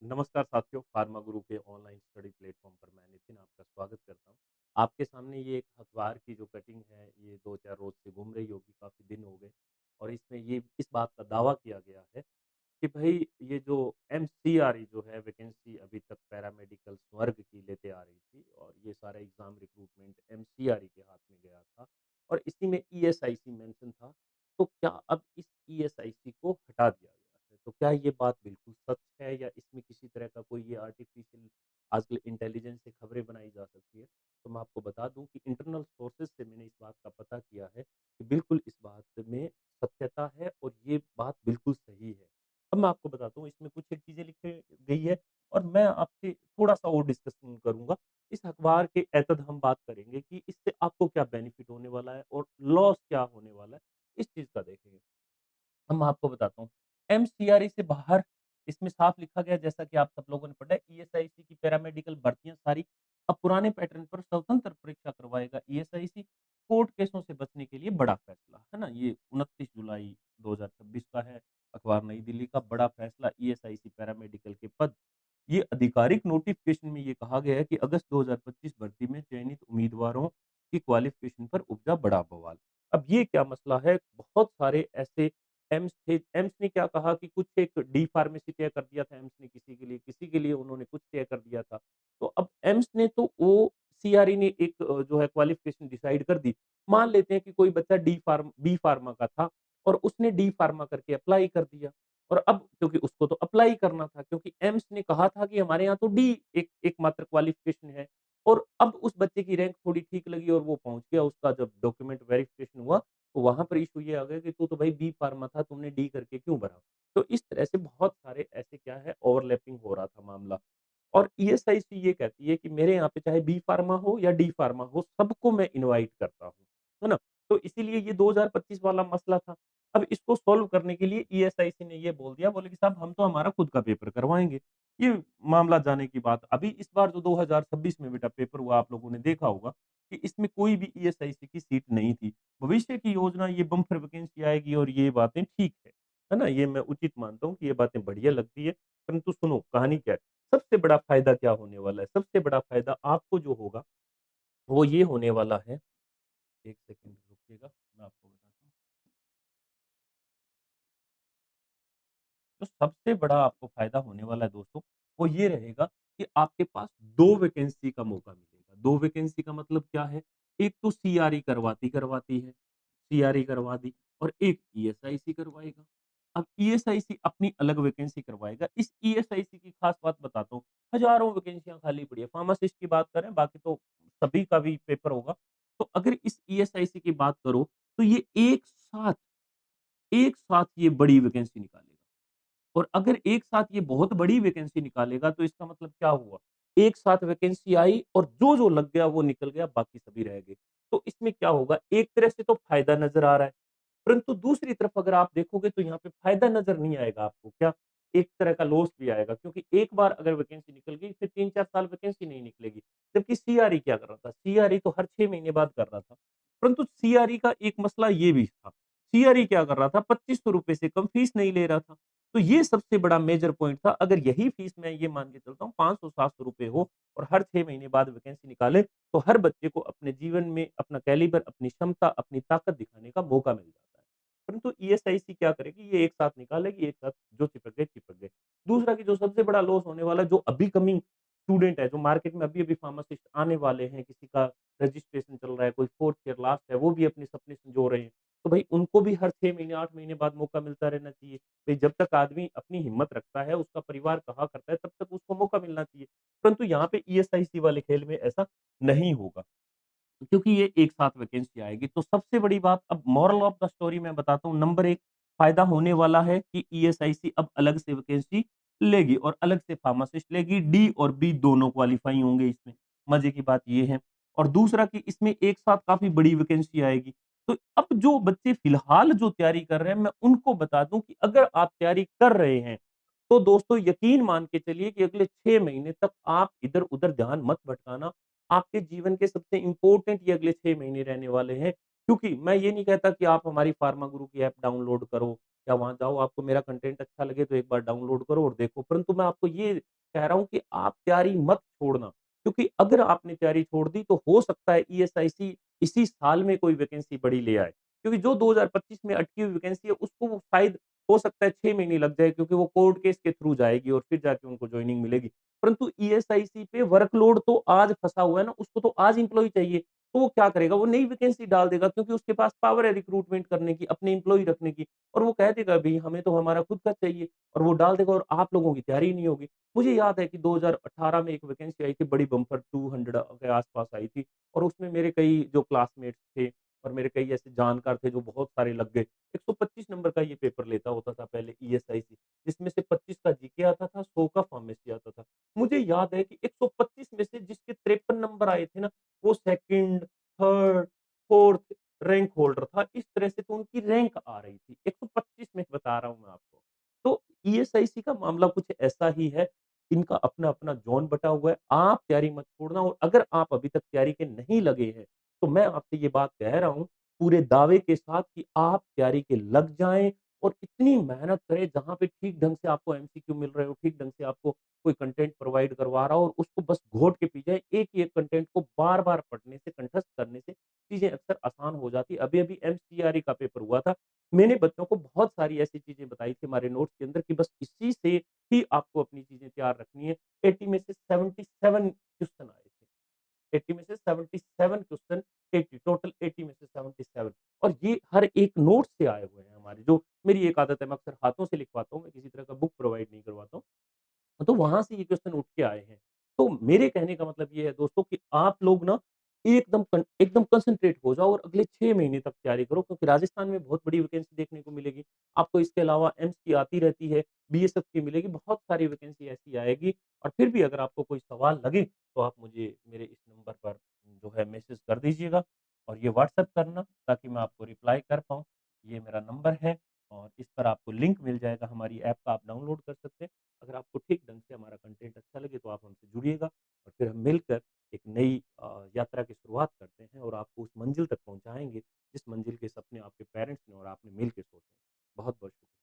नमस्कार साथियों, फार्मा गुरु के ऑनलाइन स्टडी प्लेटफ़ॉर्म पर मैं नितिन आपका स्वागत करता हूँ। आपके सामने ये एक अखबार की जो कटिंग है, ये 2-4 रोज़ से घूम रही होगी, काफ़ी दिन हो गए और इसमें ये इस बात का दावा किया गया है कि भई ये जो एमसीआरई जो है वैकेंसी अभी तक पैरामेडिकल स्वर्ग की लेते आ रही थी और ये सारा एग्ज़ाम रिक्रूटमेंट एमसीआरई के हाथ में गया था और इसी में ईएसआईसी मेंशन था। तो क्या अब इस ईएसआईसी को हटा दिया गया है? तो क्या ये बात बिल्कुल सच है या इसमें किसी तरह का कोई ये आर्टिफ़िशियल आजकल इंटेलिजेंस से खबरें बनाई जा सकती है? तो मैं आपको बता दूँ कि इंटरनल सोर्सेज़ से मैंने इस बात का पता किया है कि बिल्कुल इस बात में सत्यता है और ये बात बिल्कुल सही है। अब मैं आपको बताता हूँ इसमें कुछ एक चीज़ें लिखी गई है और मैं आपसे थोड़ा-सा और डिस्कशन करूँगा। इस अखबार के एतद हम बात करेंगे कि इससे आपको क्या बेनिफिट होने वाला है और लॉस क्या होने वाला है, इस चीज़ का देखेंगे। अब मैं आपको बताता हूँ, एमसीआरई से बाहर इसमें साफ लिखा गया जैसा कि आप सब लोगों ने पढ़ा है ईएसआईसी की पैरामेडिकल भर्तियाँ सारी अब पुराने पैटर्न पर स्वतंत्र परीक्षा करवाएगा ईएसआईसी, कोर्ट केसों से बचने के लिए बड़ा फैसला, है ना? ये 29 जुलाई 2026 का है, अखबार नई दिल्ली का बड़ा फैसला ईएसआईसी पैरामेडिकल के पद। ये आधिकारिक नोटिफ़िकेशन में ये कहा गया है कि अगस्त 2025 भर्ती में चयनित उम्मीदवारों की क्वालिफ़िकेशन पर उपजा बड़ा बवाल। अब ये क्या मसला है, बहुत सारे ऐसे एम्स थे, एम्स ने क्या कहा कि कुछ एक डी फार्मेसी तय कर दिया था एम्स ने किसी के लिए उन्होंने कुछ तय कर दिया था। तो अब एम्स ने तो वो सीआरई ने एक जो है क्वालिफ़िकेशन डिसाइड कर दी। मान लेते हैं कि कोई बच्चा बी फार्मा का था और उसने डी फार्मा करके अप्लाई कर दिया और अब क्योंकि उसको तो अप्लाई करना था क्योंकि एम्स ने कहा था कि हमारे यहाँ तो डी एकमात्र क्वालिफ़िकेशन है और अब उस बच्चे की रैंक थोड़ी ठीक लगी और वो पहुँच गया, उसका जब डॉक्यूमेंट वेरिफ़िकेशन हुआ तो वहाँ पर इश्यू ये आ गया कि तू तो भाई बी फार्मा था, तुमने डी करके क्यों भरा? तो इस तरह से बहुत सारे ऐसे क्या है ओवरलैपिंग हो रहा था मामला। और ईएसआईसी ये कहती है कि मेरे यहाँ पे चाहे बी फार्मा हो या डी फार्मा हो, सबको मैं इनवाइट करता हूँ, है ना? तो इसीलिए ये 2025 वाला मसला था। अब इसको सॉल्व करने के लिए ईएसआईसी ने ये बोल दिया, बोले कि साहब हम तो हमारा खुद का पेपर करवाएँगे। ये मामला जाने की बात। अभी इस बार जो 2026 में बेटा पेपर हुआ आप लोगों ने देखा होगा कि इसमें कोई भी ईएसआईसी की सीट नहीं थी। भविष्य की योजना ये बम्पर वैकेंसी आएगी और ये बातें ठीक है ना? ये मैं उचित मानता हूँ कि ये बातें बढ़िया लगती है, परंतु सुनो कहानी क्या है? सबसे बड़ा फ़ायदा क्या होने वाला है? सबसे बड़ा फ़ायदा आपको जो होगा, वो ये होने वाला है 1 सेकंड रुकिएगा, मैं आपको बताता हूँ। तो सबसे बड़ा आपको फ़ायदा होने वाला है दोस्तों, वो ये रहेगा कि आपके पास 2 वैकेंसी का मौका मिलेगा। 2 वैकेंसी का मतलब क्या है? एक तो सीआरई करवाती है, सीआरई करवा दी और एक ईएसआईसी करवाएगा। अब ईएसआईसी अपनी अलग वैकेंसी करवाएगा। इस ईएसआईसी की ख़ास बात बताता हूँ, हज़ारों वैकेंसियाँ खाली पड़ी है। फार्मासिस्ट की बात करें, बाकी तो सभी का भी पेपर होगा। तो अगर इस ईएसआईसी की बात करो, तो ये एक साथ ये बड़ी वैकेंसी निकालेगा। और अगर एक साथ ये बहुत बड़ी वैकेंसी निकालेगा तो इसका मतलब क्या हुआ? एक साथ वैकेंसी आई और जो-जो लग गया वो निकल गया, बाकी सभी रह गए। तो इसमें क्या होगा? एक तरह से तो फ़ायदा नज़र आ रहा है, परंतु दूसरी तरफ अगर आप देखोगे तो यहाँ पे फ़ायदा नज़र नहीं आएगा आपको। क्या? एक तरह का लॉस भी आएगा क्योंकि एक बार अगर वैकेंसी निकल गई फिर 3-4 साल वैकेंसी नहीं निकलेगी। जबकि सीआरई क्या कर रहा था? सीआरई तो हर 6 महीने बाद कर रहा था। परंतु सीआरई का एक मसला ये भी था, सीआरई क्या कर रहा था? ₹2500 से कम फीस नहीं ले रहा था। तो ये सबसे बड़ा मेजर पॉइंट था। अगर यही फीस मैं ये मान के चलता हूँ 500-700 हो और हर 6 महीने बाद वैकेंसी निकाले, तो हर बच्चे को अपने जीवन में अपना कैलिबर, अपनी क्षमता, अपनी ताकत दिखाने का मौका मिल जाता है। परंतु ईएसआईसी क्या करेगी? ये एक साथ निकालेगी, एक साथ जो चिपक गए, चिपक गए। दूसरा कि जो सबसे बड़ा लॉस होने वाला है, जो अभी कमिंग स्टूडेंट है, जो मार्केट में अभी-अभी फार्मासिस्ट आने वाले हैं, किसी का रजिस्ट्रेशन चल रहा है, कोई 4th ईयर लास्ट है, वो भी अपने सपने संजो रहे हैं। तो भई उनको भी हर 6 महीने, 8 महीने बाद मौका मिलता रहना चाहिए। भई जब तक आदमी अपनी हिम्मत रखता है, उसका परिवार कहा करता है, तब तक उसको मौका मिलना चाहिए। परंतु यहाँ पे ईएसआईसी वाले खेल में ऐसा नहीं होगा, क्योंकि ये एक साथ वैकेंसी आएगी। तो सबसे बड़ी बात अब मोरल ऑफ द स्टोरी मैं बताता हूँ, नंबर 1 फ़ायदा होने वाला है कि ईएसआईसी अब अलग से वैकेंसी लेगी और अलग से फार्मासिस्ट लेगी, डी और बी दोनों क्वालीफाई होंगे इसमें। मज़े की बात ये है और दूसरा कि इसमें एक साथ काफ़ी बड़ी वैकेंसी आएगी। तो अब जो बच्चे फ़िलहाल जो तैयारी कर रहे हैं, मैं उनको बता दूँ कि अगर आप तैयारी कर रहे हैं, तो दोस्तों यकीन मान के चलिए कि अगले 6 महीने तक आप इधर-उधर ध्यान मत भटकाना। आपके जीवन के सबसे इम्पोर्टेंट ये अगले 6 महीने रहने वाले हैं। क्योंकि मैं ये नहीं कहता कि आप हमारी फार्मा गुरु की ऐप डाउनलोड करो या वहाँ जाओ आपको मेरा कंटेंट अच्छा लगे तो एक बार डाउनलोड करो और देखो। परंतु मैं आपको ये कह रहा हूँ कि आप तैयारी मत छोड़ना, क्योंकि अगर आपने तैयारी छोड़ दी तो हो सकता है ईएसआईसी इसी साल में कोई वैकेंसी बड़ी ले आए। क्योंकि जो 2025 में अटकी हुई वैकेंसी है उसको वो शायद हो सकता है 6 महीने लग जाए, क्योंकि वो कोर्ट केस के थ्रू जाएगी और फिर जाके उनको जॉइनिंग मिलेगी। परंतु ईएसआईसी पे वर्कलोड तो आज फँसा हुआ है ना, उसको तो आज एम्प्लॉयी चाहिए। तो वो क्या करेगा, वो नई वैकेंसी डाल देगा, क्योंकि उसके पास पावर है रिक्रूटमेंट करने की, अपने एम्प्लॉयी रखने की, और वो कह देगा भई हमें तो हमारा खुद का चाहिए, और वो डाल देगा और आप लोगों की तैयारी ही नहीं होगी। मुझे याद है कि 2018 में एक वैकेंसी आई थी, बड़ी बम्पर 200 के आस-पास आई थी, और उसमें मेरे कई जो क्लासमेट्स थे और मेरे कई ऐसे जानकार थे जो बहुत सारे लग गए। 125 नंबर का ये पेपर लेता होता था पहले ईएसआईसी, जिसमें से 25 का जीके आता था, 100 का फार्मेसी आता था। मुझे याद है कि 125 में से जिसके 53 नंबर आए थे ना, वो 2nd, 3rd, 4th rank holder था। इस तरह से तो उनकी रैंक आ रही थी। 125 में बता रहा हूँ मैं आपको। तो ईएसआईसी का मामला कुछ ऐसा ही है। इनका अपना-अपना ज़ोन बटा हुआ है। आप तैयारी मत छोड़ना, और अगर आप अभी तक तैयारी के नहीं लगे हैं, तो मैं आपसे ये बात कह रहा हूँ पूरे दावे के साथ कि आप तैयारी के लग जाएँ और इतनी मेहनत करें जहाँ पे ठीक ढंग से आपको एमसीक्यू मिल रहे हो, ठीक ढंग से आपको कोई कंटेंट प्रोवाइड करवा रहा हो, और उसको बस घोट के पी जाए। एक ही एक कंटेंट को बार-बार पढ़ने से, कंठस्थ करने से चीज़ें अक्सर आसान हो जाती है। अभी-अभी एमसीआरई का पेपर हुआ था। मैंने बच्चों को बहुत सारी ऐसी चीज़ें बताई थी हमारे नोट्स के अंदर कि बस इसी से ही आपको अपनी चीज़ें तैयार रखनी है। 80 में से 77 क्वेश्चन आए थे। 80 में से 77 क्वेश्चन, 80 टोटल 80 में से 77, और ये हर एक नोट से आए हुए हैं हमारे। जो मेरी एक आदत है, मैं अक्सर हाथों से लिखवाता हूँ, मैं किसी तरह का बुक प्रोवाइड नहीं करवाता हूँ। तो वहाँ से ये क्वेश्चन उठ के आए हैं। तो मेरे कहने का मतलब ये है दोस्तों कि आप लोग ना एकदम कंसंट्रेट हो जाओ और अगले 6 महीने तक तैयारी करो, क्योंकि राजस्थान में बहुत बड़ी वैकेंसी देखने को मिलेगी। आपको इसके अलावा एम्स की आती रहती है, बीएसएफ की मिलेगी, बहुत सारी वैकेंसी ऐसी आएगी। और फिर भी अगर आपको कोई सवाल लगे तो आप मुझे मेरे इस नंबर पर जो है मैसेज कर दीजिएगा, और ये व्हाट्सएप करना ताकि मैं आपको रिप्लाई कर पाऊँ। ये मेरा नंबर है, और इस पर आपको लिंक मिल जाएगा हमारी ऐप का, आप डाउनलोड कर सकते हैं। अगर आपको ठीक ढंग से हमारा कंटेंट अच्छा लगे तो आप हमसे जुड़िएगा, और फिर हम मिलकर एक नई यात्रा की शुरुआत करते हैं, और आपको उस मंजिल तक पहुँचाएँगे जिस मंजिल के सपने आपके पेरेंट्स ने और आपने मिल के सोचे हैं। बहुत-बहुत शुक्रिया।